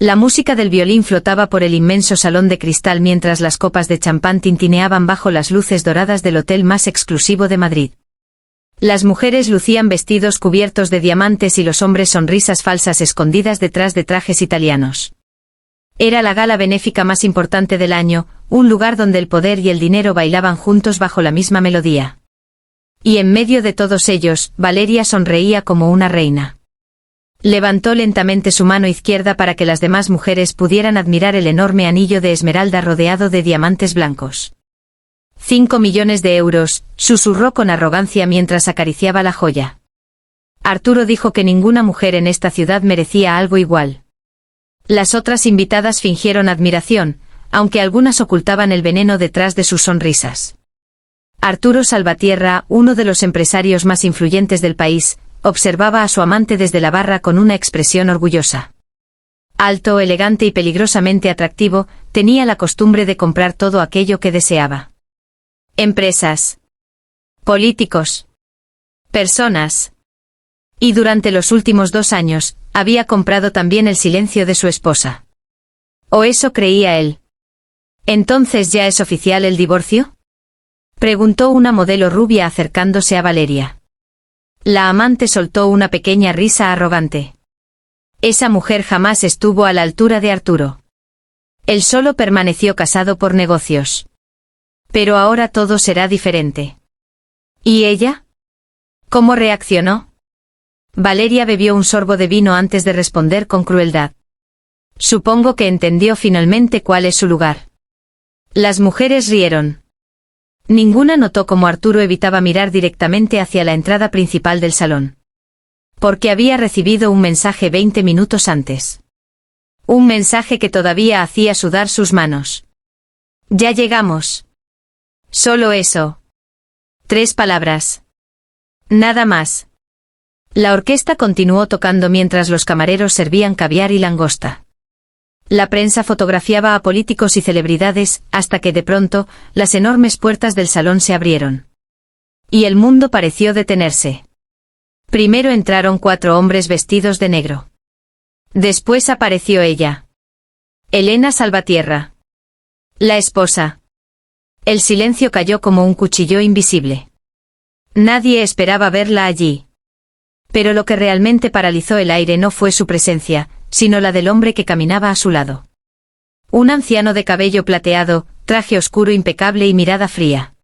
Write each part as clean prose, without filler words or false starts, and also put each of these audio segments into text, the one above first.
La música del violín flotaba por el inmenso salón de cristal mientras las copas de champán tintineaban bajo las luces doradas del hotel más exclusivo de Madrid. Las mujeres lucían vestidos cubiertos de diamantes y los hombres sonrisas falsas escondidas detrás de trajes italianos. Era la gala benéfica más importante del año, un lugar donde el poder y el dinero bailaban juntos bajo la misma melodía. Y en medio de todos ellos, Valeria sonreía como una reina. Levantó lentamente su mano izquierda para que las demás mujeres pudieran admirar el enorme anillo de esmeralda rodeado de diamantes blancos. 5 millones de euros, susurró con arrogancia mientras acariciaba la joya. Arturo dijo que ninguna mujer en esta ciudad merecía algo igual. Las otras invitadas fingieron admiración, aunque algunas ocultaban el veneno detrás de sus sonrisas. Arturo Salvatierra, uno de los empresarios más influyentes del país, observaba a su amante desde la barra con una expresión orgullosa. Alto, elegante y peligrosamente atractivo, tenía la costumbre de comprar todo aquello que deseaba. Empresas, políticos, personas. Y durante los últimos 2 años, había comprado también el silencio de su esposa. ¿O eso creía él? ¿Entonces ya es oficial el divorcio?, preguntó una modelo rubia acercándose a Valeria. La amante soltó una pequeña risa arrogante. Esa mujer jamás estuvo a la altura de Arturo. Él solo permaneció casado por negocios. Pero ahora todo será diferente. ¿Y ella? ¿Cómo reaccionó? Valeria bebió un sorbo de vino antes de responder con crueldad. Supongo que entendió finalmente cuál es su lugar. Las mujeres rieron. Ninguna notó cómo Arturo evitaba mirar directamente hacia la entrada principal del salón. Porque había recibido un mensaje 20 minutos antes. Un mensaje que todavía hacía sudar sus manos. Ya llegamos. Solo eso. 3 palabras. Nada más. La orquesta continuó tocando mientras los camareros servían caviar y langosta. La prensa fotografiaba a políticos y celebridades, hasta que de pronto, las enormes puertas del salón se abrieron. Y el mundo pareció detenerse. Primero entraron 4 hombres vestidos de negro. Después apareció ella. Elena Salvatierra. La esposa. El silencio cayó como un cuchillo invisible. Nadie esperaba verla allí. Pero lo que realmente paralizó el aire no fue su presencia, sino la del hombre que caminaba a su lado. Un anciano de cabello plateado, traje oscuro impecable y mirada fría.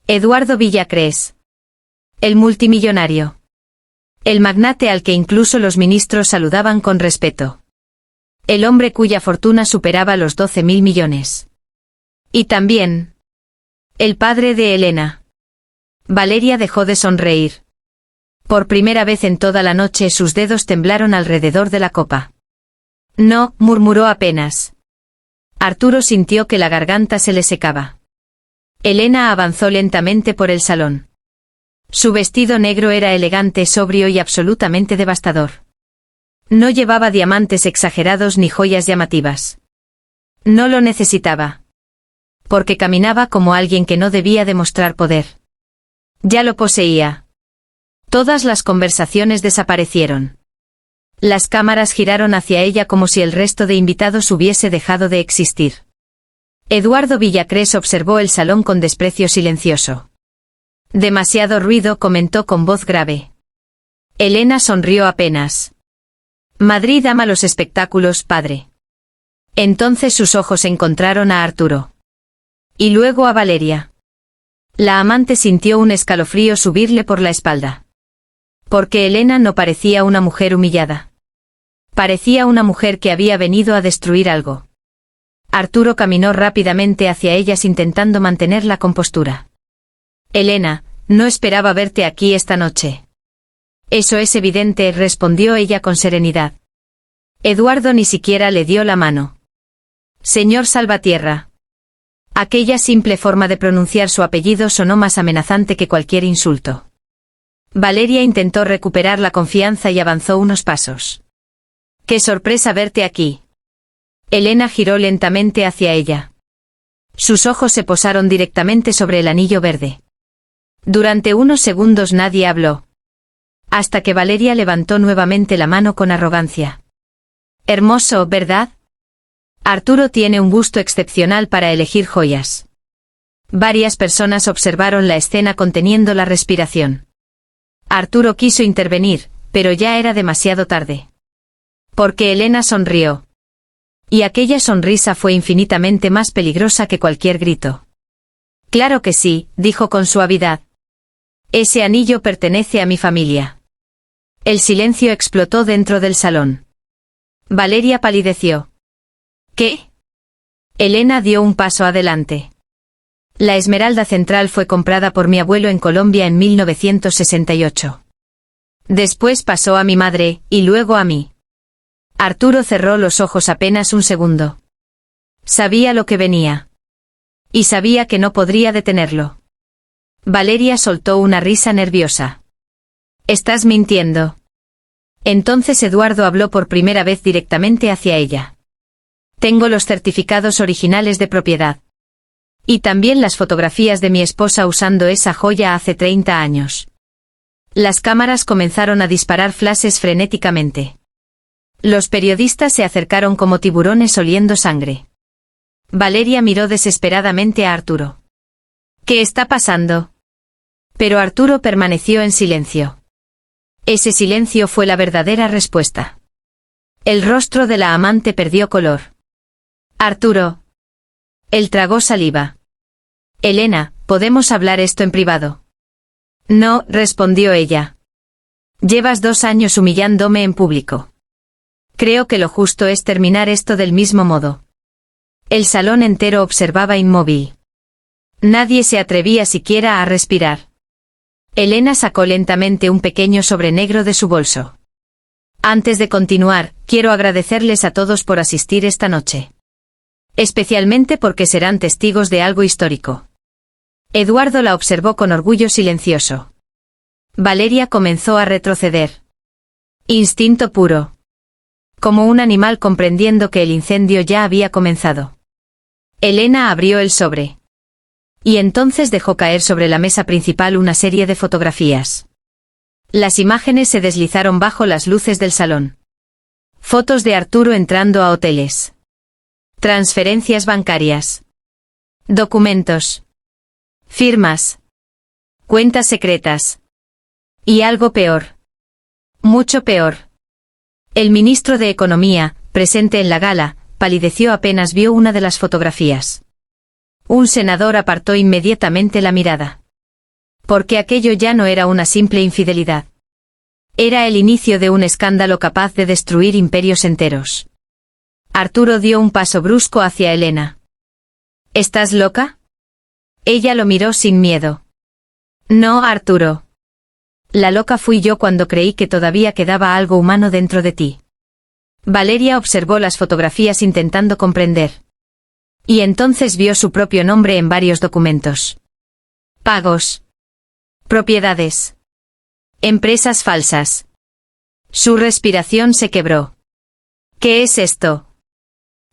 Eduardo Villacrés. El multimillonario. El magnate al que incluso los ministros saludaban con respeto. El hombre cuya fortuna superaba los 12.000 millones. Y también el padre de Elena. Valeria dejó de sonreír. Por primera vez en toda la noche sus dedos temblaron alrededor de la copa. No, murmuró apenas. Arturo sintió que la garganta se le secaba. Elena avanzó lentamente por el salón. Su vestido negro era elegante, sobrio y absolutamente devastador. No llevaba diamantes exagerados ni joyas llamativas. No lo necesitaba. Porque caminaba como alguien que no debía demostrar poder. Ya lo poseía. Todas las conversaciones desaparecieron. Las cámaras giraron hacia ella como si el resto de invitados hubiese dejado de existir. Eduardo Villacrés observó el salón con desprecio silencioso. Demasiado ruido, comentó con voz grave. Elena sonrió apenas. Madrid ama los espectáculos, padre. Entonces sus ojos encontraron a Arturo. Y luego a Valeria. La amante sintió un escalofrío subirle por la espalda. Porque Elena no parecía una mujer humillada. Parecía una mujer que había venido a destruir algo. Arturo caminó rápidamente hacia ellas intentando mantener la compostura. Elena, no esperaba verte aquí esta noche. Eso es evidente, respondió ella con serenidad. Eduardo ni siquiera le dio la mano. Señor Salvatierra. Aquella simple forma de pronunciar su apellido sonó más amenazante que cualquier insulto. Valeria intentó recuperar la confianza y avanzó unos pasos. ¡Qué sorpresa verte aquí! Elena giró lentamente hacia ella. Sus ojos se posaron directamente sobre el anillo verde. Durante unos segundos nadie habló. Hasta que Valeria levantó nuevamente la mano con arrogancia. Hermoso, ¿verdad? Arturo tiene un gusto excepcional para elegir joyas. Varias personas observaron la escena conteniendo la respiración. Arturo quiso intervenir, pero ya era demasiado tarde. Porque Elena sonrió. Y aquella sonrisa fue infinitamente más peligrosa que cualquier grito. Claro que sí, dijo con suavidad. Ese anillo pertenece a mi familia. El silencio explotó dentro del salón. Valeria palideció. ¿Qué? Elena dio un paso adelante. La esmeralda central fue comprada por mi abuelo en Colombia en 1968. Después pasó a mi madre, y luego a mí. Arturo cerró los ojos apenas un segundo. Sabía lo que venía. Y sabía que no podría detenerlo. Valeria soltó una risa nerviosa. «Estás mintiendo». Entonces Eduardo habló por primera vez directamente hacia ella. «Tengo los certificados originales de propiedad. Y también las fotografías de mi esposa usando esa joya hace 30 años». Las cámaras comenzaron a disparar flashes frenéticamente. Los periodistas se acercaron como tiburones oliendo sangre. Valeria miró desesperadamente a Arturo. «¿Qué está pasando?» Pero Arturo permaneció en silencio. Ese silencio fue la verdadera respuesta. El rostro de la amante perdió color. «Arturo». Él tragó saliva. «Elena, ¿podemos hablar esto en privado?» «No», respondió ella. «Llevas 2 años humillándome en público. Creo que lo justo es terminar esto del mismo modo». El salón entero observaba inmóvil. Nadie se atrevía siquiera a respirar. Elena sacó lentamente un pequeño sobre negro de su bolso. «Antes de continuar, quiero agradecerles a todos por asistir esta noche. Especialmente porque serán testigos de algo histórico». Eduardo la observó con orgullo silencioso. Valeria comenzó a retroceder. Instinto puro. Como un animal comprendiendo que el incendio ya había comenzado. Elena abrió el sobre. Y entonces dejó caer sobre la mesa principal una serie de fotografías. Las imágenes se deslizaron bajo las luces del salón. Fotos de Arturo entrando a hoteles. Transferencias bancarias. Documentos. Firmas. Cuentas secretas. Y algo peor. Mucho peor. El ministro de Economía, presente en la gala, palideció apenas vio una de las fotografías. Un senador apartó inmediatamente la mirada. Porque aquello ya no era una simple infidelidad. Era el inicio de un escándalo capaz de destruir imperios enteros. Arturo dio un paso brusco hacia Elena. ¿Estás loca? Ella lo miró sin miedo. No, Arturo. La loca fui yo cuando creí que todavía quedaba algo humano dentro de ti. Valeria observó las fotografías intentando comprender. Y entonces vio su propio nombre en varios documentos. Pagos. Propiedades. Empresas falsas. Su respiración se quebró. ¿Qué es esto?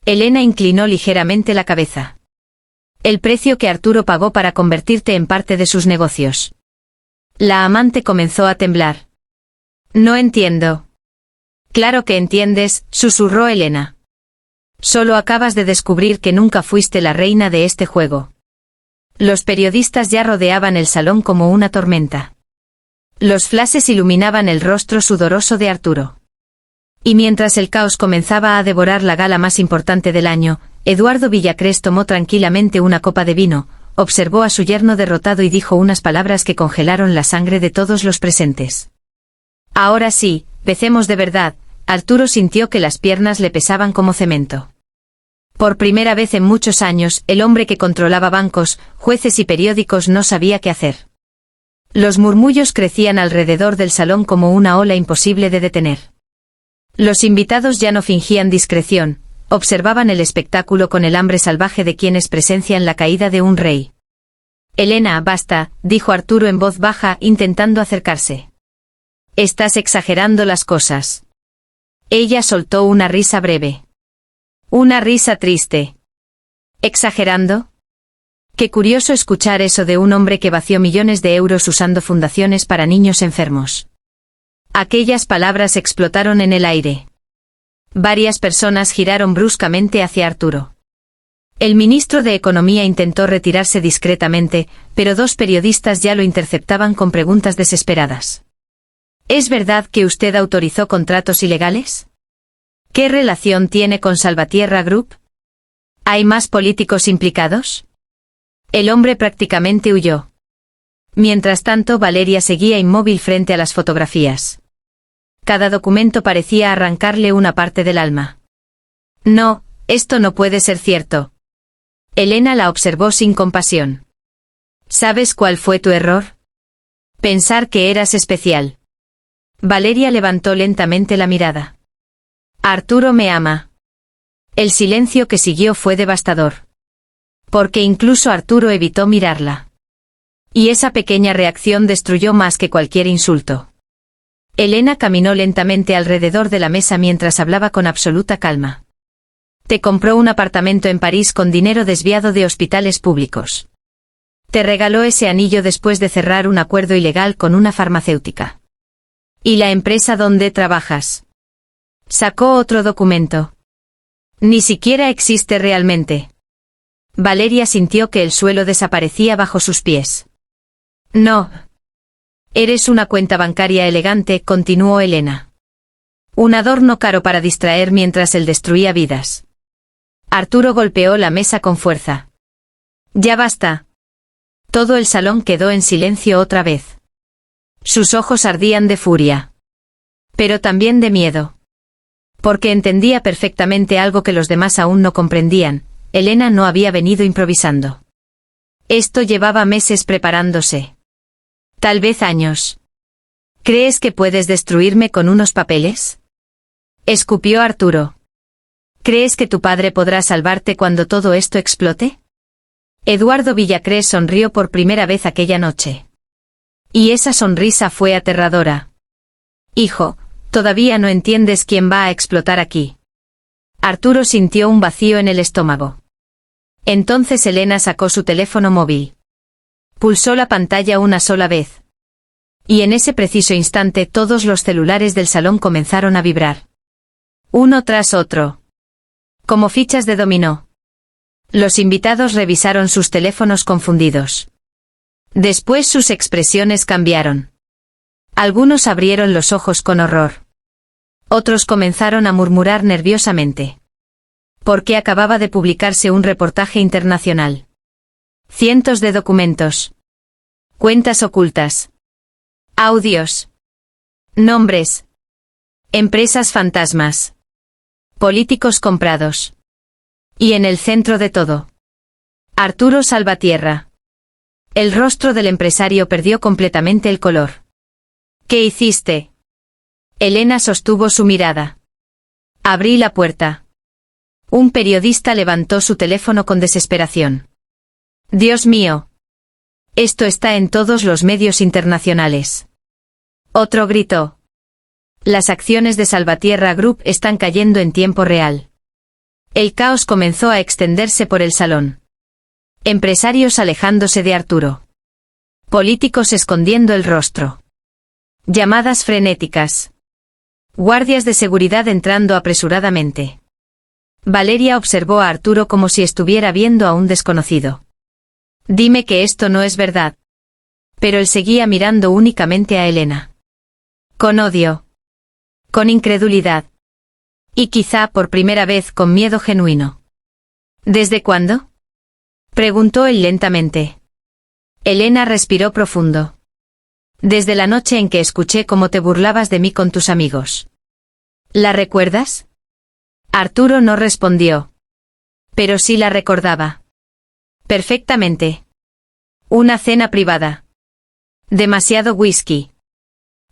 Elena inclinó ligeramente la cabeza. El precio que Arturo pagó para convertirte en parte de sus negocios. La amante comenzó a temblar. No entiendo. Claro que entiendes, susurró Elena. Solo acabas de descubrir que nunca fuiste la reina de este juego. Los periodistas ya rodeaban el salón como una tormenta. Los flashes iluminaban el rostro sudoroso de Arturo. Y mientras el caos comenzaba a devorar la gala más importante del año, Eduardo Villacrés tomó tranquilamente una copa de vino, observó a su yerno derrotado y dijo unas palabras que congelaron la sangre de todos los presentes. Ahora sí, pecemos de verdad. Arturo sintió que las piernas le pesaban como cemento. Por primera vez en muchos años, el hombre que controlaba bancos, jueces y periódicos no sabía qué hacer. Los murmullos crecían alrededor del salón como una ola imposible de detener. Los invitados ya no fingían discreción, observaban el espectáculo con el hambre salvaje de quienes presencian la caída de un rey. Elena, basta, dijo Arturo en voz baja, intentando acercarse. Estás exagerando las cosas. Ella soltó una risa breve. Una risa triste. ¿Exagerando? Qué curioso escuchar eso de un hombre que vació millones de euros usando fundaciones para niños enfermos. Aquellas palabras explotaron en el aire. Varias personas giraron bruscamente hacia Arturo. El ministro de Economía intentó retirarse discretamente, pero dos periodistas ya lo interceptaban con preguntas desesperadas. ¿Es verdad que usted autorizó contratos ilegales? ¿Qué relación tiene con Salvatierra Group? ¿Hay más políticos implicados? El hombre prácticamente huyó. Mientras tanto, Valeria seguía inmóvil frente a las fotografías. Cada documento parecía arrancarle una parte del alma. No, esto no puede ser cierto. Elena la observó sin compasión. ¿Sabes cuál fue tu error? Pensar que eras especial. Valeria levantó lentamente la mirada. Arturo me ama. El silencio que siguió fue devastador. Porque incluso Arturo evitó mirarla. Y esa pequeña reacción destruyó más que cualquier insulto. Elena caminó lentamente alrededor de la mesa mientras hablaba con absoluta calma. Te compró un apartamento en París con dinero desviado de hospitales públicos. Te regaló ese anillo después de cerrar un acuerdo ilegal con una farmacéutica. ¿Y la empresa donde trabajas? Sacó otro documento. Ni siquiera existe realmente. Valeria sintió que el suelo desaparecía bajo sus pies. No. Eres una cuenta bancaria elegante, continuó Elena. Un adorno caro para distraer mientras él destruía vidas. Arturo golpeó la mesa con fuerza. Ya basta. Todo el salón quedó en silencio otra vez. Sus ojos ardían de furia. Pero también de miedo. Porque entendía perfectamente algo que los demás aún no comprendían. Elena no había venido improvisando. Esto llevaba meses preparándose. Tal vez años. ¿Crees que puedes destruirme con unos papeles? Escupió Arturo. ¿Crees que tu padre podrá salvarte cuando todo esto explote? Eduardo Villacrés sonrió por primera vez aquella noche. Y esa sonrisa fue aterradora. Hijo, todavía no entiendes quién va a explotar aquí. Arturo sintió un vacío en el estómago. Entonces Elena sacó su teléfono móvil. Pulsó la pantalla una sola vez. Y en ese preciso instante todos los celulares del salón comenzaron a vibrar. Uno tras otro. Como fichas de dominó. Los invitados revisaron sus teléfonos confundidos. Después sus expresiones cambiaron. Algunos abrieron los ojos con horror. Otros comenzaron a murmurar nerviosamente. Porque acababa de publicarse un reportaje internacional. Cientos de documentos. Cuentas ocultas. Audios. Nombres. Empresas fantasmas. Políticos comprados. Y en el centro de todo. Arturo Salvatierra. El rostro del empresario perdió completamente el color. ¿Qué hiciste? Elena sostuvo su mirada. Abrí la puerta. Un periodista levantó su teléfono con desesperación. Dios mío. Esto está en todos los medios internacionales. Otro gritó. Las acciones de Salvatierra Group están cayendo en tiempo real. El caos comenzó a extenderse por el salón. Empresarios alejándose de Arturo. Políticos escondiendo el rostro. Llamadas frenéticas. Guardias de seguridad entrando apresuradamente. Valeria observó a Arturo como si estuviera viendo a un desconocido. Dime que esto no es verdad. Pero él seguía mirando únicamente a Elena. Con odio. Con incredulidad. Y quizá por primera vez con miedo genuino. ¿Desde cuándo? Preguntó él lentamente. Elena respiró profundo. Desde la noche en que escuché cómo te burlabas de mí con tus amigos. ¿La recuerdas? Arturo no respondió. Pero sí la recordaba. Perfectamente. Una cena privada. Demasiado whisky.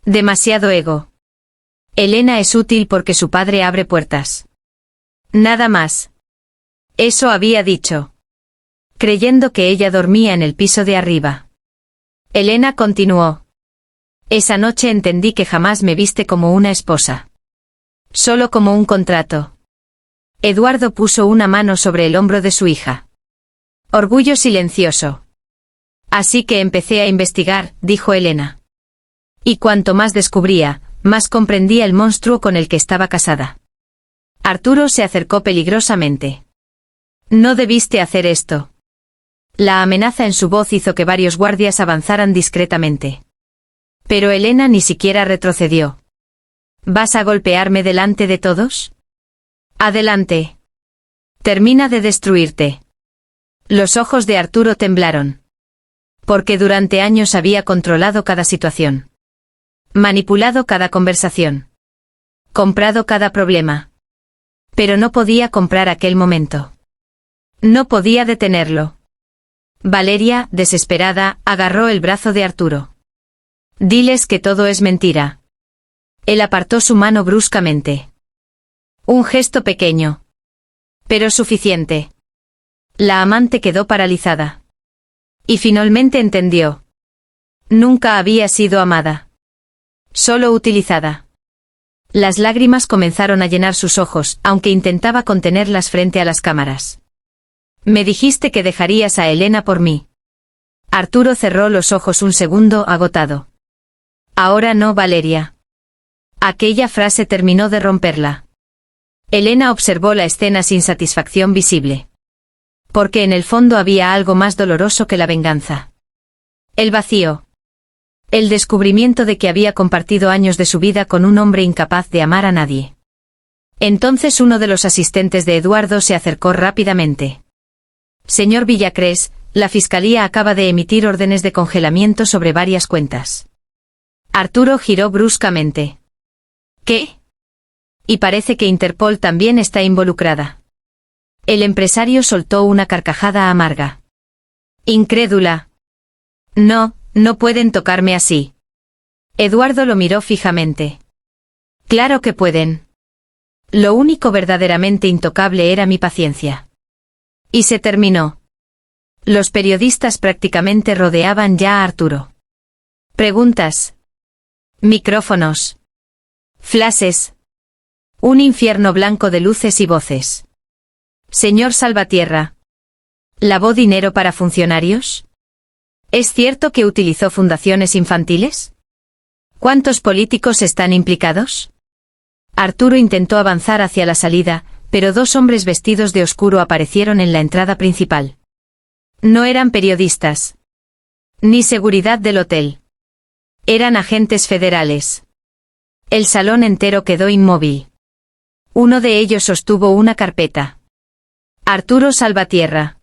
Demasiado ego. Elena es útil porque su padre abre puertas. Nada más. Eso había dicho. Creyendo que ella dormía en el piso de arriba. Elena continuó. Esa noche entendí que jamás me viste como una esposa. Solo como un contrato. Eduardo puso una mano sobre el hombro de su hija. Orgullo silencioso. Así que empecé a investigar, dijo Elena. Y cuanto más descubría, más comprendía el monstruo con el que estaba casada. Arturo se acercó peligrosamente. No debiste hacer esto. La amenaza en su voz hizo que varios guardias avanzaran discretamente. Pero Elena ni siquiera retrocedió. ¿Vas a golpearme delante de todos? Adelante. Termina de destruirte. Los ojos de Arturo temblaron. Porque durante años había controlado cada situación. Manipulado cada conversación. Comprado cada problema. Pero no podía comprar aquel momento. No podía detenerlo. Valeria, desesperada, agarró el brazo de Arturo. Diles que todo es mentira. Él apartó su mano bruscamente. Un gesto pequeño. Pero suficiente. La amante quedó paralizada. Y finalmente entendió. Nunca había sido amada. Solo utilizada. Las lágrimas comenzaron a llenar sus ojos, aunque intentaba contenerlas frente a las cámaras. Me dijiste que dejarías a Elena por mí. Arturo cerró los ojos un segundo, agotado. Ahora no, Valeria. Aquella frase terminó de romperla. Elena observó la escena sin satisfacción visible. Porque en el fondo había algo más doloroso que la venganza. El vacío. El descubrimiento de que había compartido años de su vida con un hombre incapaz de amar a nadie. Entonces uno de los asistentes de Eduardo se acercó rápidamente. Señor Villacrés, la Fiscalía acaba de emitir órdenes de congelamiento sobre varias cuentas. Arturo giró bruscamente. ¿Qué? Y parece que Interpol también está involucrada. El empresario soltó una carcajada amarga. Incrédula. No, no pueden tocarme así. Eduardo lo miró fijamente. Claro que pueden. Lo único verdaderamente intocable era mi paciencia. Y se terminó. Los periodistas prácticamente rodeaban ya a Arturo. Preguntas. Micrófonos. Flashes. Un infierno blanco de luces y voces. Señor Salvatierra. ¿Lavó dinero para funcionarios? ¿Es cierto que utilizó fundaciones infantiles? ¿Cuántos políticos están implicados? Arturo intentó avanzar hacia la salida, pero dos hombres vestidos de oscuro aparecieron en la entrada principal. No eran periodistas. Ni seguridad del hotel. Eran agentes federales. El salón entero quedó inmóvil. Uno de ellos sostuvo una carpeta. Arturo Salvatierra.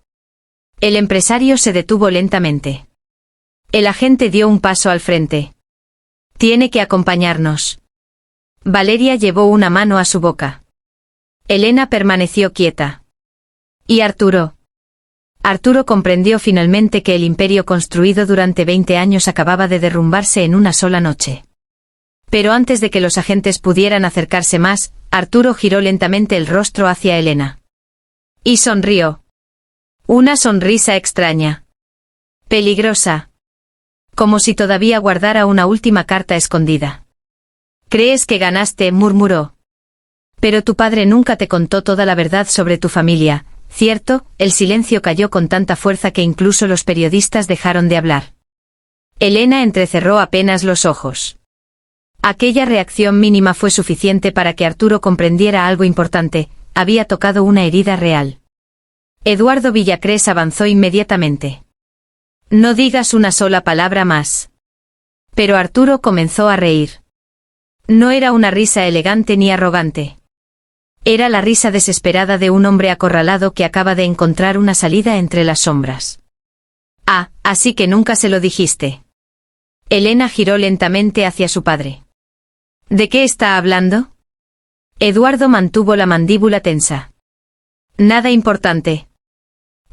El empresario se detuvo lentamente. El agente dio un paso al frente. Tiene que acompañarnos. Valeria llevó una mano a su boca. Elena permaneció quieta. ¿Y Arturo? Arturo comprendió finalmente que el imperio construido durante 20 años acababa de derrumbarse en una sola noche. Pero antes de que los agentes pudieran acercarse más, Arturo giró lentamente el rostro hacia Elena. Y sonrió. Una sonrisa extraña. Peligrosa. Como si todavía guardara una última carta escondida. ¿Crees que ganaste?, murmuró. Pero tu padre nunca te contó toda la verdad sobre tu familia, ¿cierto? El silencio cayó con tanta fuerza que incluso los periodistas dejaron de hablar. Elena entrecerró apenas los ojos. Aquella reacción mínima fue suficiente para que Arturo comprendiera algo importante, había tocado una herida real. Eduardo Villacrés avanzó inmediatamente. No digas una sola palabra más. Pero Arturo comenzó a reír. No era una risa elegante ni arrogante. Era la risa desesperada de un hombre acorralado que acaba de encontrar una salida entre las sombras. Ah, así que nunca se lo dijiste. Elena giró lentamente hacia su padre. ¿De qué está hablando? Eduardo mantuvo la mandíbula tensa. Nada importante.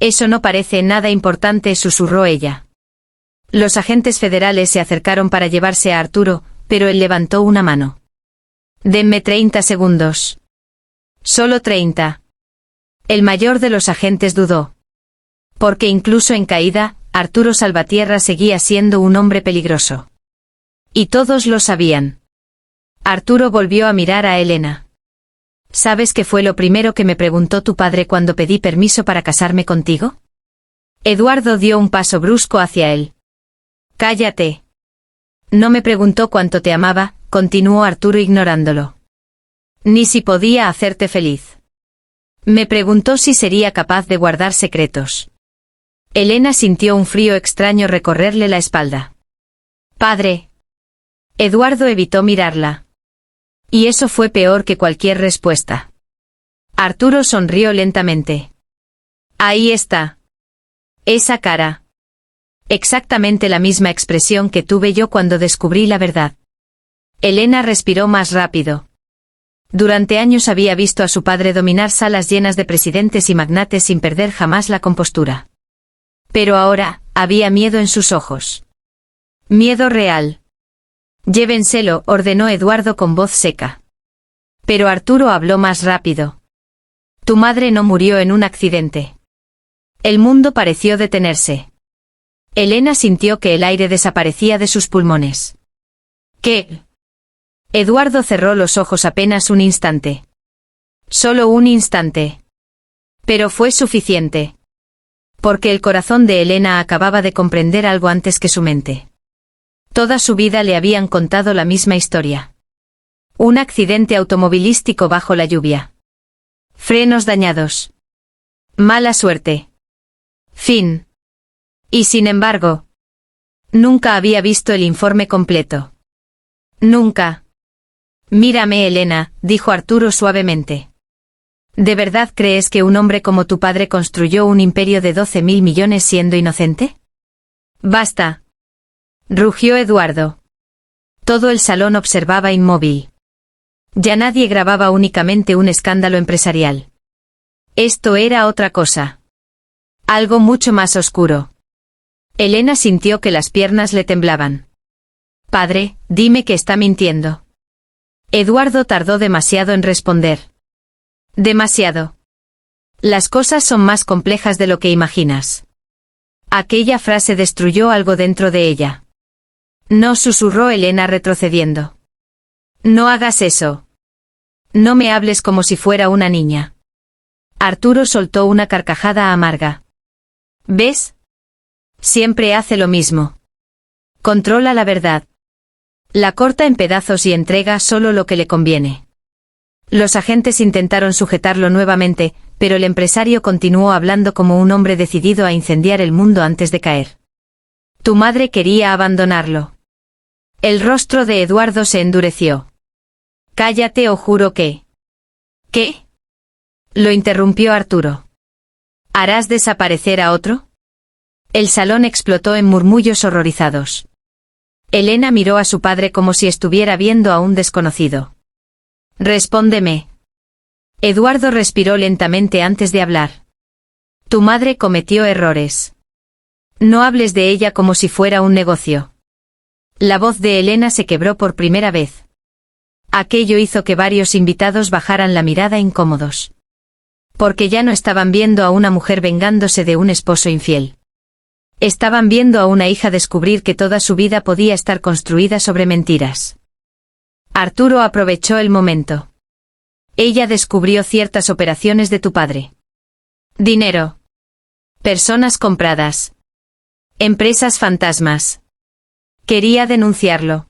Eso no parece nada importante, susurró ella. Los agentes federales se acercaron para llevarse a Arturo, pero él levantó una mano. Denme 30 segundos. Solo 30. El mayor de los agentes dudó. Porque incluso en caída, Arturo Salvatierra seguía siendo un hombre peligroso. Y todos lo sabían. Arturo volvió a mirar a Elena. ¿Sabes qué fue lo primero que me preguntó tu padre cuando pedí permiso para casarme contigo? Eduardo dio un paso brusco hacia él. Cállate. No me preguntó cuánto te amaba, continuó Arturo ignorándolo. Ni si podía hacerte feliz. Me preguntó si sería capaz de guardar secretos. Elena sintió un frío extraño recorrerle la espalda. Padre. Eduardo evitó mirarla. Y eso fue peor que cualquier respuesta. Arturo sonrió lentamente. Ahí está. Esa cara. Exactamente la misma expresión que tuve yo cuando descubrí la verdad. Elena respiró más rápido. Durante años había visto a su padre dominar salas llenas de presidentes y magnates sin perder jamás la compostura. Pero ahora, había miedo en sus ojos. Miedo real. Llévenselo, ordenó Eduardo con voz seca. Pero Arturo habló más rápido. Tu madre no murió en un accidente. El mundo pareció detenerse. Elena sintió que el aire desaparecía de sus pulmones. ¿Qué? Eduardo cerró los ojos apenas un instante. Solo un instante. Pero fue suficiente. Porque el corazón de Elena acababa de comprender algo antes que su mente. Toda su vida le habían contado la misma historia. Un accidente automovilístico bajo la lluvia. Frenos dañados. Mala suerte. Fin. Y sin embargo, nunca había visto el informe completo. Nunca. Mírame, Elena, dijo Arturo suavemente. ¿De verdad crees que un hombre como tu padre construyó un imperio de 12.000 millones siendo inocente? Basta. Rugió Eduardo. Todo el salón observaba inmóvil. Ya nadie grababa únicamente un escándalo empresarial. Esto era otra cosa. Algo mucho más oscuro. Elena sintió que las piernas le temblaban. Padre, dime que está mintiendo. Eduardo tardó demasiado en responder. Demasiado. Las cosas son más complejas de lo que imaginas. Aquella frase destruyó algo dentro de ella. No, susurró Elena retrocediendo. No hagas eso. No me hables como si fuera una niña. Arturo soltó una carcajada amarga. ¿Ves? Siempre hace lo mismo. Controla la verdad. La corta en pedazos y entrega solo lo que le conviene. Los agentes intentaron sujetarlo nuevamente, pero el empresario continuó hablando como un hombre decidido a incendiar el mundo antes de caer. Tu madre quería abandonarlo. El rostro de Eduardo se endureció. Cállate o juro que... ¿Qué? Lo interrumpió Arturo. ¿Harás desaparecer a otro? El salón explotó en murmullos horrorizados. Elena miró a su padre como si estuviera viendo a un desconocido. Respóndeme. Eduardo respiró lentamente antes de hablar. Tu madre cometió errores. No hables de ella como si fuera un negocio. La voz de Elena se quebró por primera vez. Aquello hizo que varios invitados bajaran la mirada incómodos. Porque ya no estaban viendo a una mujer vengándose de un esposo infiel. Estaban viendo a una hija descubrir que toda su vida podía estar construida sobre mentiras. Arturo aprovechó el momento. Ella descubrió ciertas operaciones de tu padre. Dinero. Personas compradas. Empresas fantasmas. Quería denunciarlo.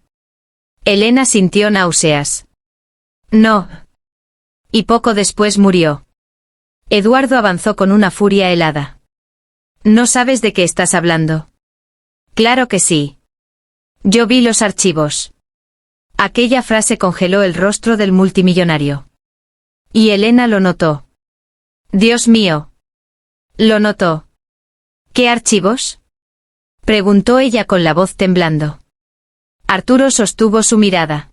Elena sintió náuseas. No. Y poco después murió. Eduardo avanzó con una furia helada. ¿No sabes de qué estás hablando? Claro que sí. Yo vi los archivos. Aquella frase congeló el rostro del multimillonario. Y Elena lo notó. Dios mío. Lo notó. ¿Qué archivos? Preguntó ella con la voz temblando. Arturo sostuvo su mirada.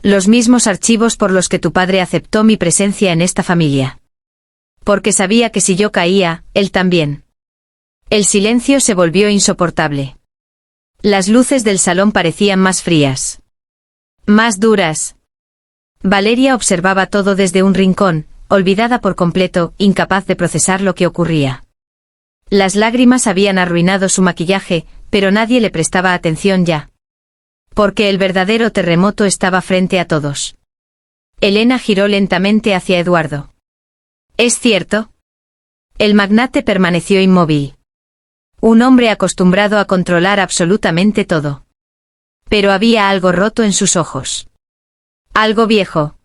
Los mismos archivos por los que tu padre aceptó mi presencia en esta familia. Porque sabía que si yo caía, él también. El silencio se volvió insoportable. Las luces del salón parecían más frías. Más duras. Valeria observaba todo desde un rincón, olvidada por completo, incapaz de procesar lo que ocurría. Las lágrimas habían arruinado su maquillaje, pero nadie le prestaba atención ya. Porque el verdadero terremoto estaba frente a todos. Elena giró lentamente hacia Eduardo. ¿Es cierto? El magnate permaneció inmóvil. Un hombre acostumbrado a controlar absolutamente todo. Pero había algo roto en sus ojos. Algo viejo.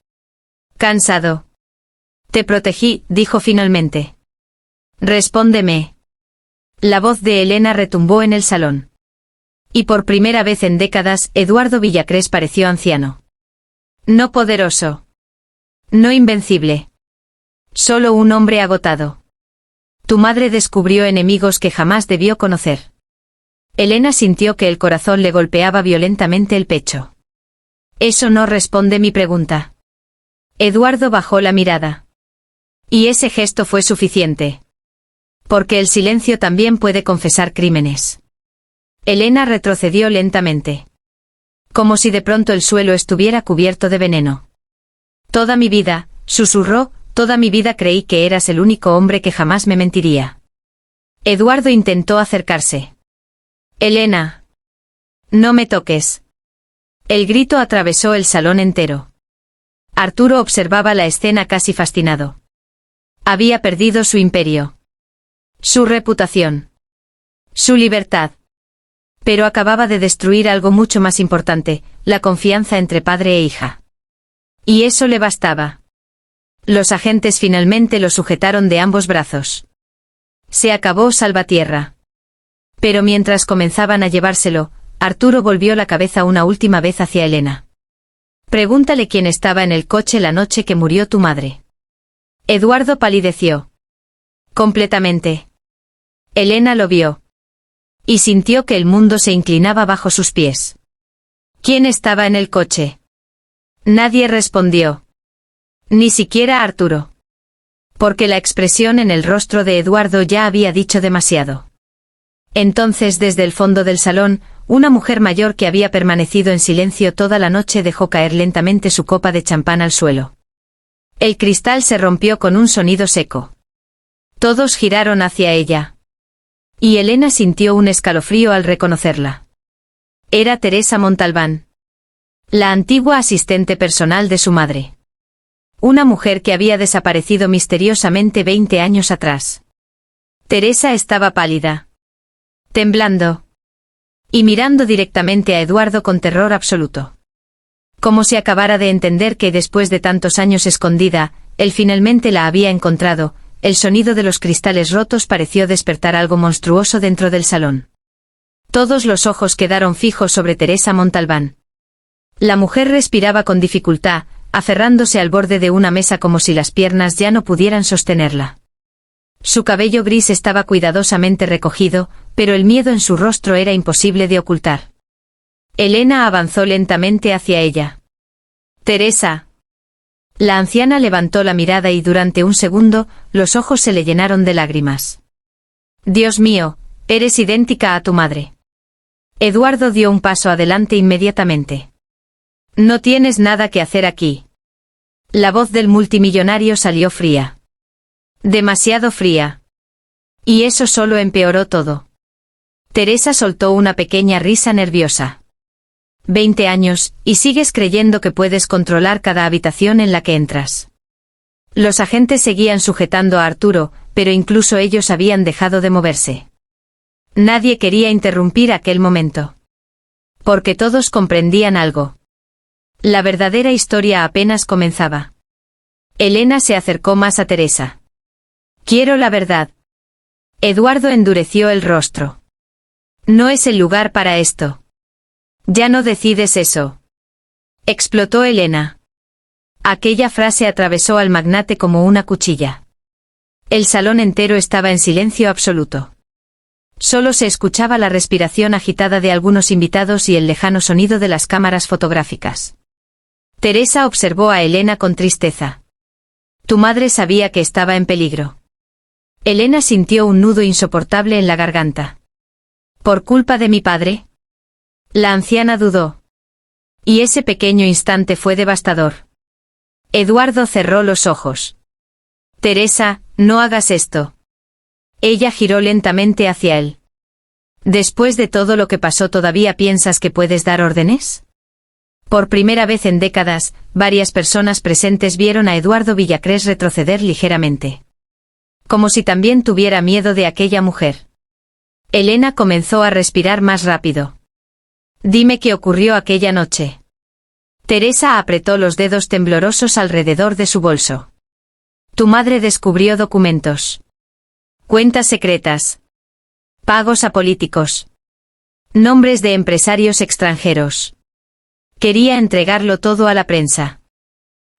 Cansado. Te protegí, dijo finalmente. Respóndeme. La voz de Elena retumbó en el salón. Y por primera vez en décadas, Eduardo Villacrés pareció anciano. No poderoso. No invencible. Solo un hombre agotado. Tu madre descubrió enemigos que jamás debió conocer. Elena sintió que el corazón le golpeaba violentamente el pecho. Eso no responde mi pregunta. Eduardo bajó la mirada. Y ese gesto fue suficiente. Porque el silencio también puede confesar crímenes. Elena retrocedió lentamente. Como si de pronto el suelo estuviera cubierto de veneno. Toda mi vida, susurró, toda mi vida creí que eras el único hombre que jamás me mentiría. Eduardo intentó acercarse. Elena. No me toques. El grito atravesó el salón entero. Arturo observaba la escena casi fascinado. Había perdido su imperio. Su reputación. Su libertad. Pero acababa de destruir algo mucho más importante, la confianza entre padre e hija. Y eso le bastaba. Los agentes finalmente lo sujetaron de ambos brazos. Se acabó Salvatierra. Pero mientras comenzaban a llevárselo, Arturo volvió la cabeza una última vez hacia Elena. Pregúntale quién estaba en el coche la noche que murió tu madre. Eduardo palideció. Completamente. Elena lo vio. Y sintió que el mundo se inclinaba bajo sus pies. ¿Quién estaba en el coche? Nadie respondió. Ni siquiera Arturo. Porque la expresión en el rostro de Eduardo ya había dicho demasiado. Entonces desde el fondo del salón, una mujer mayor que había permanecido en silencio toda la noche dejó caer lentamente su copa de champán al suelo. El cristal se rompió con un sonido seco. Todos giraron hacia ella. Y Elena sintió un escalofrío al reconocerla. Era Teresa Montalbán. La antigua asistente personal de su madre. Una mujer que había desaparecido misteriosamente 20 años atrás. Teresa estaba pálida. Temblando. Y mirando directamente a Eduardo con terror absoluto. Como si acabara de entender que después de tantos años escondida, él finalmente la había encontrado. El sonido de los cristales rotos pareció despertar algo monstruoso dentro del salón. Todos los ojos quedaron fijos sobre Teresa Montalbán. La mujer respiraba con dificultad, aferrándose al borde de una mesa como si las piernas ya no pudieran sostenerla. Su cabello gris estaba cuidadosamente recogido, pero el miedo en su rostro era imposible de ocultar. Elena avanzó lentamente hacia ella. Teresa. La anciana levantó la mirada y durante un segundo, los ojos se le llenaron de lágrimas. Dios mío, eres idéntica a tu madre. Eduardo dio un paso adelante inmediatamente. No tienes nada que hacer aquí. La voz del multimillonario salió fría. Demasiado fría. Y eso solo empeoró todo. Teresa soltó una pequeña risa nerviosa. 20 años, y sigues creyendo que puedes controlar cada habitación en la que entras. Los agentes seguían sujetando a Arturo, pero incluso ellos habían dejado de moverse. Nadie quería interrumpir aquel momento. Porque todos comprendían algo. La verdadera historia apenas comenzaba. Elena se acercó más a Teresa. Quiero la verdad. Eduardo endureció el rostro. No es el lugar para esto. Ya no decides eso. Explotó Elena. Aquella frase atravesó al magnate como una cuchilla. El salón entero estaba en silencio absoluto. Solo se escuchaba la respiración agitada de algunos invitados y el lejano sonido de las cámaras fotográficas. Teresa observó a Elena con tristeza. Tu madre sabía que estaba en peligro. Elena sintió un nudo insoportable en la garganta. ¿Por culpa de mi padre? La anciana dudó. Y ese pequeño instante fue devastador. Eduardo cerró los ojos. Teresa, no hagas esto. Ella giró lentamente hacia él. ¿Después de todo lo que pasó todavía piensas que puedes dar órdenes? Por primera vez en décadas, varias personas presentes vieron a Eduardo Villacrés retroceder ligeramente. Como si también tuviera miedo de aquella mujer. Elena comenzó a respirar más rápido. Dime qué ocurrió aquella noche. Teresa apretó los dedos temblorosos alrededor de su bolso. Tu madre descubrió documentos. Cuentas secretas. Pagos a políticos. Nombres de empresarios extranjeros. Quería entregarlo todo a la prensa.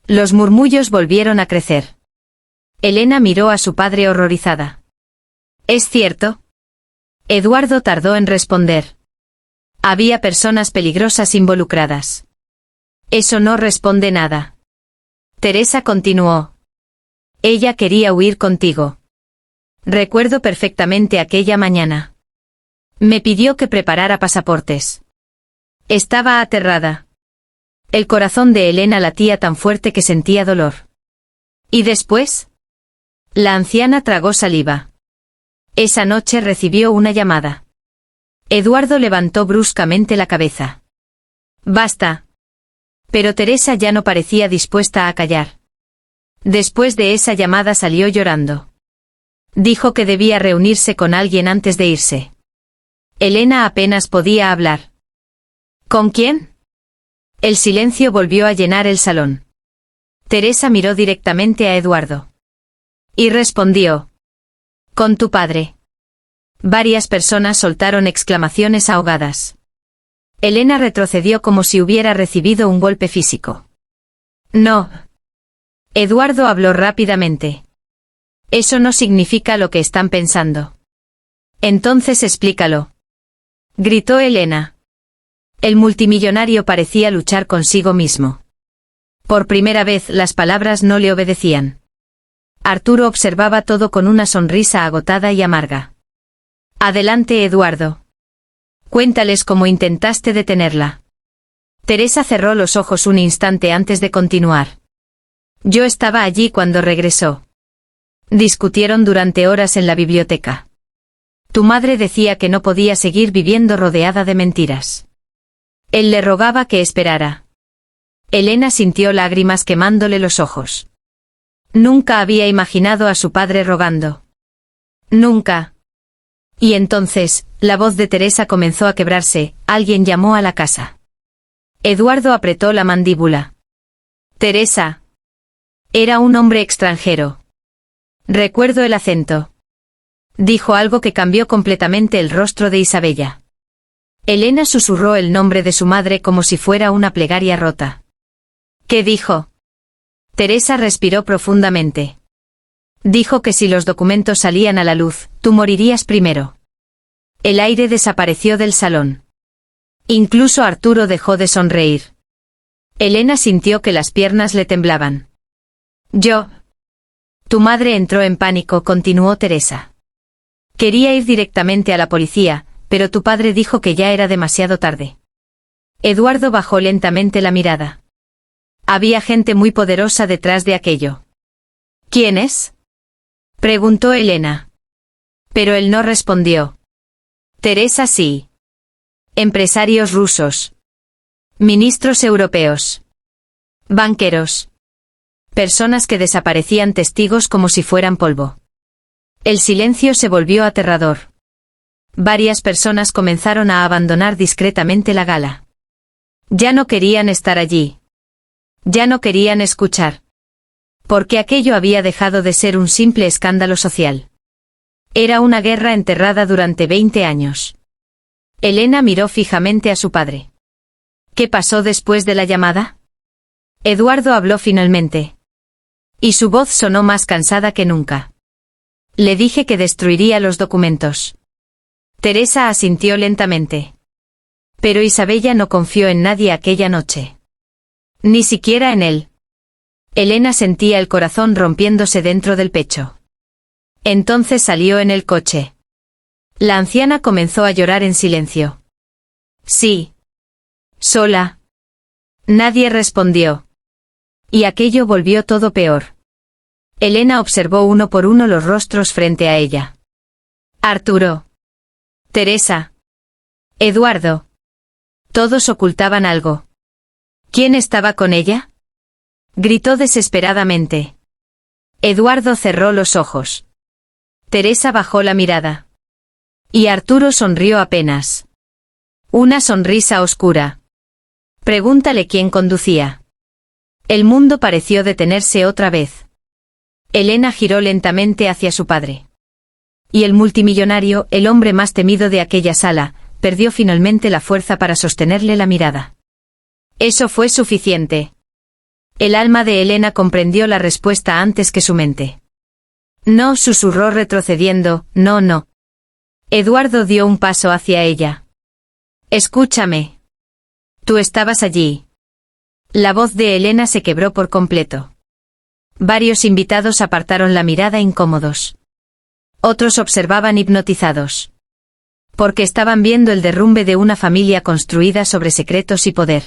Los murmullos volvieron a crecer. Elena miró a su padre horrorizada. ¿Es cierto? Eduardo tardó en responder. Había personas peligrosas involucradas. Eso no responde nada. Teresa continuó. Ella quería huir contigo. Recuerdo perfectamente aquella mañana. Me pidió que preparara pasaportes. Estaba aterrada. El corazón de Elena latía tan fuerte que sentía dolor. ¿Y después? La anciana tragó saliva. Esa noche recibió una llamada. Eduardo levantó bruscamente la cabeza. Basta. Pero Teresa ya no parecía dispuesta a callar. Después de esa llamada salió llorando. Dijo que debía reunirse con alguien antes de irse. Elena apenas podía hablar. ¿Con quién? El silencio volvió a llenar el salón. Teresa miró directamente a Eduardo. Y respondió. Con tu padre. Varias personas soltaron exclamaciones ahogadas. Elena retrocedió como si hubiera recibido un golpe físico. No. Eduardo habló rápidamente. Eso no significa lo que están pensando. Entonces explícalo. Gritó Elena. El multimillonario parecía luchar consigo mismo. Por primera vez las palabras no le obedecían. Arturo observaba todo con una sonrisa agotada y amarga. Adelante, Eduardo. Cuéntales cómo intentaste detenerla. Teresa cerró los ojos un instante antes de continuar. Yo estaba allí cuando regresó. Discutieron durante horas en la biblioteca. Tu madre decía que no podía seguir viviendo rodeada de mentiras. Él le rogaba que esperara. Elena sintió lágrimas quemándole los ojos. Nunca había imaginado a su padre rogando. Nunca. Y entonces, la voz de Teresa comenzó a quebrarse, alguien llamó a la casa. Eduardo apretó la mandíbula. Teresa. Era un hombre extranjero. Recuerdo el acento. Dijo algo que cambió completamente el rostro de Isabella. Elena susurró el nombre de su madre como si fuera una plegaria rota. ¿Qué dijo? Teresa respiró profundamente. Dijo que si los documentos salían a la luz, tú morirías primero. El aire desapareció del salón. Incluso Arturo dejó de sonreír. Elena sintió que las piernas le temblaban. Yo. Tu madre entró en pánico, continuó Teresa. Quería ir directamente a la policía, pero tu padre dijo que ya era demasiado tarde. Eduardo bajó lentamente la mirada. Había gente muy poderosa detrás de aquello. ¿Quién es? Preguntó Elena. Pero él no respondió. Teresa sí. Empresarios rusos. Ministros europeos. Banqueros. Personas que desaparecían testigos como si fueran polvo. El silencio se volvió aterrador. Varias personas comenzaron a abandonar discretamente la gala. Ya no querían estar allí. Ya no querían escuchar. Porque aquello había dejado de ser un simple escándalo social. Era una guerra enterrada durante 20 años. Elena miró fijamente a su padre. ¿Qué pasó después de la llamada? Eduardo habló finalmente. Y su voz sonó más cansada que nunca. Le dije que destruiría los documentos. Teresa asintió lentamente. Pero Isabella no confió en nadie aquella noche. Ni siquiera en él. Elena sentía el corazón rompiéndose dentro del pecho. Entonces salió en el coche. La anciana comenzó a llorar en silencio. Sí. Sola. Nadie respondió. Y aquello volvió todo peor. Elena observó uno por uno los rostros frente a ella. Arturo. Teresa. Eduardo. Todos ocultaban algo. ¿Quién estaba con ella? Gritó desesperadamente. Eduardo cerró los ojos. Teresa bajó la mirada. Y Arturo sonrió apenas. Una sonrisa oscura. Pregúntale quién conducía. El mundo pareció detenerse otra vez. Elena giró lentamente hacia su padre. Y el multimillonario, el hombre más temido de aquella sala, perdió finalmente la fuerza para sostenerle la mirada. Eso fue suficiente. El alma de Elena comprendió la respuesta antes que su mente. No, susurró retrocediendo, no, no. Eduardo dio un paso hacia ella. Escúchame. Tú estabas allí. La voz de Elena se quebró por completo. Varios invitados apartaron la mirada incómodos. Otros observaban hipnotizados. Porque estaban viendo el derrumbe de una familia construida sobre secretos y poder.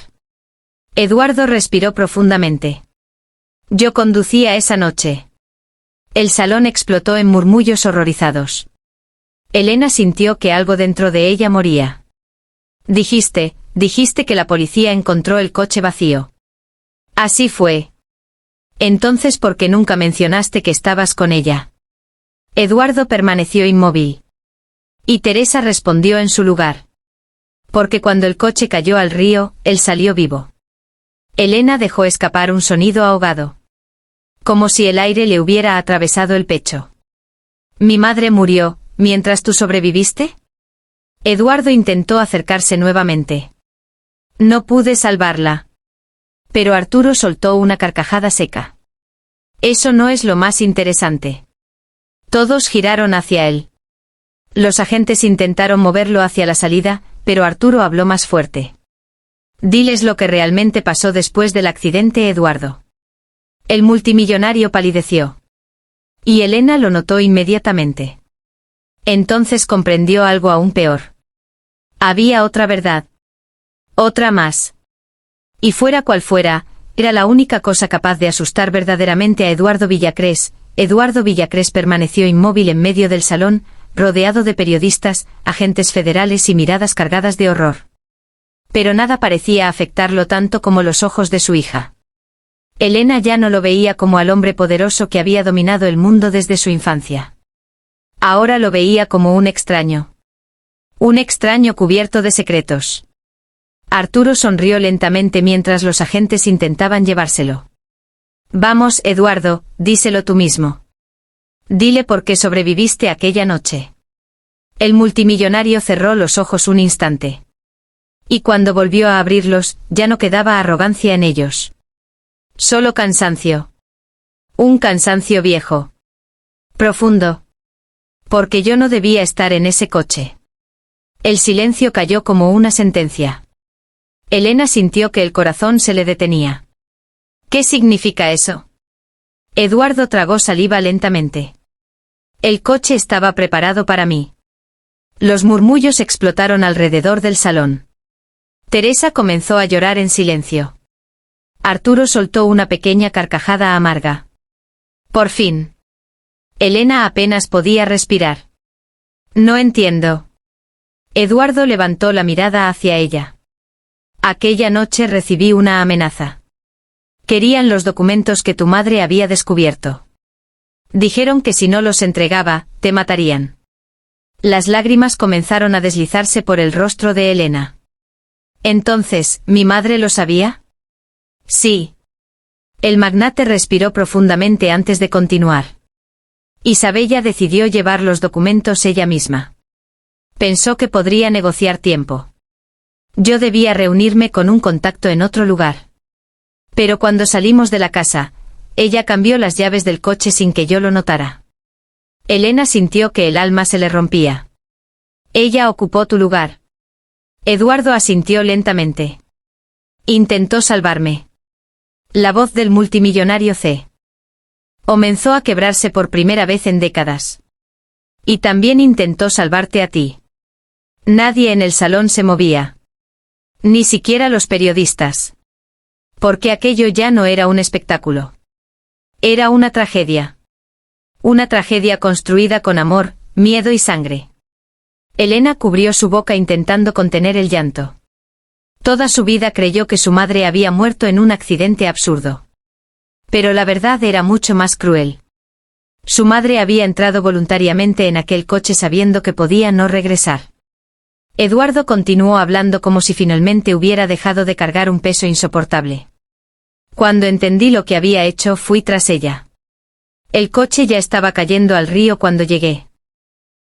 Eduardo respiró profundamente. Yo conducía esa noche. El salón explotó en murmullos horrorizados. Elena sintió que algo dentro de ella moría. Dijiste que la policía encontró el coche vacío. Así fue. Entonces, ¿por qué nunca mencionaste que estabas con ella? Eduardo permaneció inmóvil. Y Teresa respondió en su lugar. Porque cuando el coche cayó al río, él salió vivo. Elena dejó escapar un sonido ahogado. Como si el aire le hubiera atravesado el pecho. Mi madre murió, mientras tú sobreviviste. Eduardo intentó acercarse nuevamente. No pude salvarla. Pero Arturo soltó una carcajada seca. Eso no es lo más interesante. Todos giraron hacia él. Los agentes intentaron moverlo hacia la salida, pero Arturo habló más fuerte. Diles lo que realmente pasó después del accidente, Eduardo. El multimillonario palideció. Y Elena lo notó inmediatamente. Entonces comprendió algo aún peor. Había otra verdad. Otra más. Y fuera cual fuera, era la única cosa capaz de asustar verdaderamente a Eduardo Villacrés. Eduardo Villacrés permaneció inmóvil en medio del salón, rodeado de periodistas, agentes federales y miradas cargadas de horror. Pero nada parecía afectarlo tanto como los ojos de su hija. Elena ya no lo veía como al hombre poderoso que había dominado el mundo desde su infancia. Ahora lo veía como un extraño. Un extraño cubierto de secretos. Arturo sonrió lentamente mientras los agentes intentaban llevárselo. Vamos, Eduardo, díselo tú mismo. Dile por qué sobreviviste aquella noche. El multimillonario cerró los ojos un instante. Y cuando volvió a abrirlos, ya no quedaba arrogancia en ellos. Solo cansancio. Un cansancio viejo. Profundo. Porque yo no debía estar en ese coche. El silencio cayó como una sentencia. Elena sintió que el corazón se le detenía. ¿Qué significa eso? Eduardo tragó saliva lentamente. El coche estaba preparado para mí. Los murmullos explotaron alrededor del salón. Teresa comenzó a llorar en silencio. Arturo soltó una pequeña carcajada amarga. Por fin. Elena apenas podía respirar. No entiendo. Eduardo levantó la mirada hacia ella. Aquella noche recibí una amenaza. Querían los documentos que tu madre había descubierto. Dijeron que si no los entregaba, te matarían. Las lágrimas comenzaron a deslizarse por el rostro de Elena. Entonces, ¿mi madre lo sabía? Sí. El magnate respiró profundamente antes de continuar. Isabella decidió llevar los documentos ella misma. Pensó que podría negociar tiempo. Yo debía reunirme con un contacto en otro lugar. Pero cuando salimos de la casa, ella cambió las llaves del coche sin que yo lo notara. Elena sintió que el alma se le rompía. Ella ocupó tu lugar. Eduardo asintió lentamente. Intentó salvarme. La voz del multimillonario comenzó a quebrarse por primera vez en décadas. Y también intentó salvarte a ti. Nadie en el salón se movía. Ni siquiera los periodistas. Porque aquello ya no era un espectáculo. Era una tragedia. Una tragedia construida con amor, miedo y sangre. Elena cubrió su boca intentando contener el llanto. Toda su vida creyó que su madre había muerto en un accidente absurdo. Pero la verdad era mucho más cruel. Su madre había entrado voluntariamente en aquel coche sabiendo que podía no regresar. Eduardo continuó hablando como si finalmente hubiera dejado de cargar un peso insoportable. Cuando entendí lo que había hecho, fui tras ella. El coche ya estaba cayendo al río cuando llegué.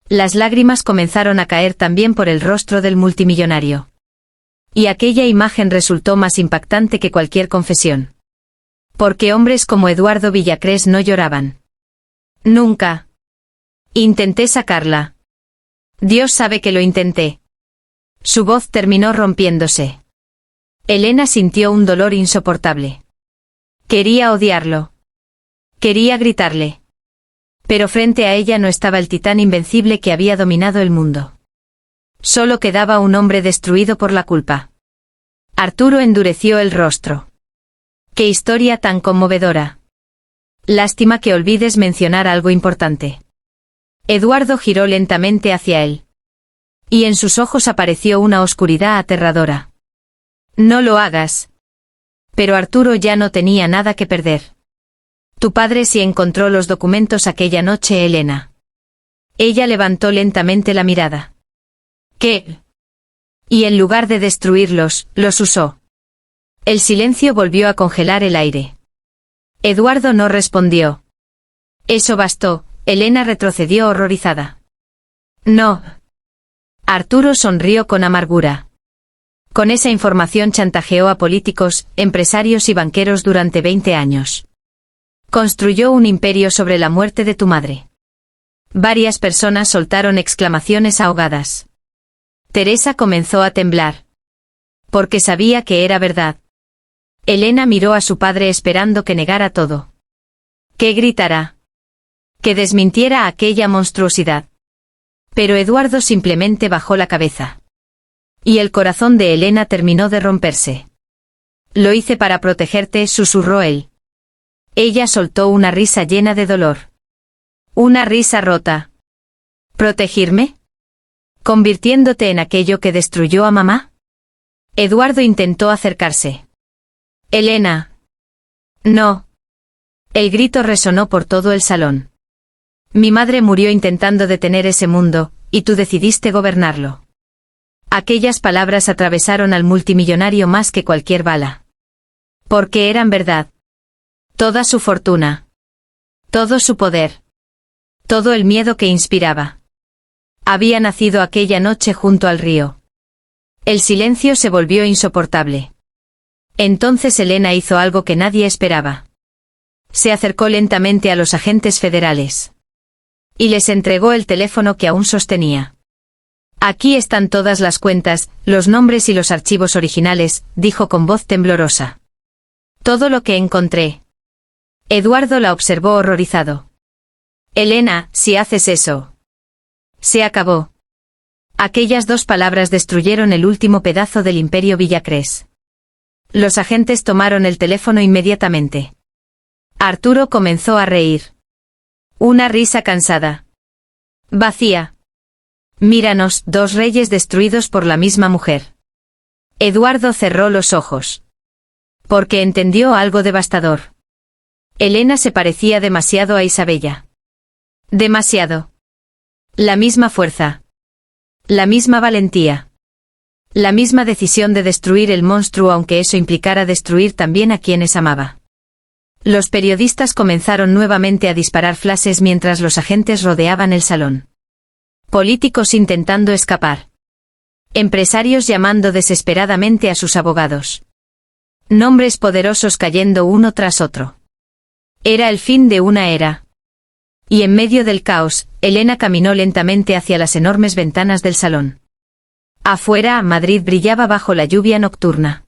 Las lágrimas comenzaron a caer también por el rostro del multimillonario. Y aquella imagen resultó más impactante que cualquier confesión. Porque hombres como Eduardo Villacrés no lloraban. Nunca. Intenté sacarla. Dios sabe que lo intenté. Su voz terminó rompiéndose. Elena sintió un dolor insoportable. Quería odiarlo. Quería gritarle. Pero frente a ella no estaba el titán invencible que había dominado el mundo. Solo quedaba un hombre destruido por la culpa. Arturo endureció el rostro. ¡Qué historia tan conmovedora! Lástima que olvides mencionar algo importante. Eduardo giró lentamente hacia él. Y en sus ojos apareció una oscuridad aterradora. No lo hagas. Pero Arturo ya no tenía nada que perder. Tu padre sí encontró los documentos aquella noche, Elena. Ella levantó lentamente la mirada. ¿Qué? Y en lugar de destruirlos, los usó. El silencio volvió a congelar el aire. Eduardo no respondió. Eso bastó, Elena retrocedió horrorizada. No. Arturo sonrió con amargura. Con esa información chantajeó a políticos, empresarios y banqueros durante 20 años. Construyó un imperio sobre la muerte de tu madre. Varias personas soltaron exclamaciones ahogadas. Teresa comenzó a temblar. Porque sabía que era verdad. Elena miró a su padre esperando que negara todo. ¿Qué gritará? Que desmintiera aquella monstruosidad. Pero Eduardo simplemente bajó la cabeza. Y el corazón de Elena terminó de romperse. Lo hice para protegerte, susurró él. Ella soltó una risa llena de dolor. Una risa rota. ¿Protegirme? ¿Convirtiéndote en aquello que destruyó a mamá? Eduardo intentó acercarse. Elena. No. El grito resonó por todo el salón. Mi madre murió intentando detener ese mundo, y tú decidiste gobernarlo. Aquellas palabras atravesaron al multimillonario más que cualquier bala. Porque eran verdad. Toda su fortuna. Todo su poder. Todo el miedo que inspiraba. Había nacido aquella noche junto al río. El silencio se volvió insoportable. Entonces Elena hizo algo que nadie esperaba. Se acercó lentamente a los agentes federales. Y les entregó el teléfono que aún sostenía. Aquí están todas las cuentas, los nombres y los archivos originales, dijo con voz temblorosa. Todo lo que encontré. Eduardo la observó horrorizado. Elena, si haces eso. Se acabó. Aquellas dos palabras destruyeron el último pedazo del imperio Villacrés. Los agentes tomaron el teléfono inmediatamente. Arturo comenzó a reír. Una risa cansada. Vacía. Míranos, dos reyes destruidos por la misma mujer. Eduardo cerró los ojos. Porque entendió algo devastador. Elena se parecía demasiado a Isabella. Demasiado. La misma fuerza. La misma valentía. La misma decisión de destruir el monstruo aunque eso implicara destruir también a quienes amaba. Los periodistas comenzaron nuevamente a disparar flashes mientras los agentes rodeaban el salón. Políticos intentando escapar. Empresarios llamando desesperadamente a sus abogados. Nombres poderosos cayendo uno tras otro. Era el fin de una era. Y en medio del caos, Elena caminó lentamente hacia las enormes ventanas del salón. Afuera, Madrid brillaba bajo la lluvia nocturna.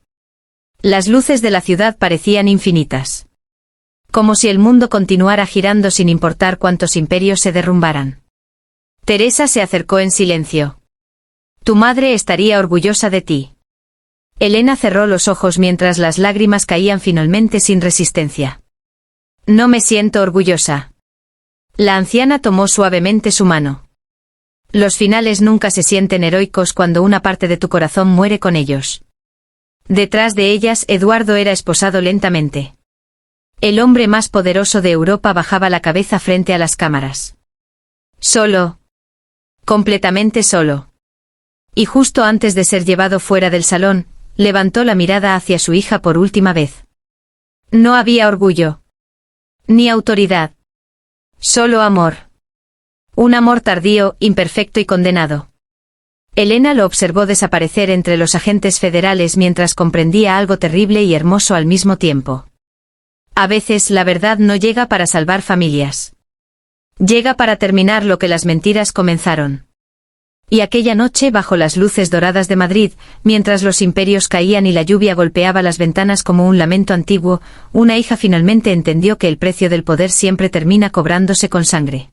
Las luces de la ciudad parecían infinitas. Como si el mundo continuara girando sin importar cuántos imperios se derrumbaran. Teresa se acercó en silencio. Tu madre estaría orgullosa de ti. Elena cerró los ojos mientras las lágrimas caían finalmente sin resistencia. No me siento orgullosa. La anciana tomó suavemente su mano. Los finales nunca se sienten heroicos cuando una parte de tu corazón muere con ellos. Detrás de ellas, Eduardo era esposado lentamente. El hombre más poderoso de Europa bajaba la cabeza frente a las cámaras. Solo. Completamente solo. Y justo antes de ser llevado fuera del salón, levantó la mirada hacia su hija por última vez. No había orgullo. Ni autoridad. Solo amor. Un amor tardío, imperfecto y condenado. Elena lo observó desaparecer entre los agentes federales mientras comprendía algo terrible y hermoso al mismo tiempo. A veces la verdad no llega para salvar familias. Llega para terminar lo que las mentiras comenzaron. Y aquella noche bajo las luces doradas de Madrid, mientras los imperios caían y la lluvia golpeaba las ventanas como un lamento antiguo, una hija finalmente entendió que el precio del poder siempre termina cobrándose con sangre.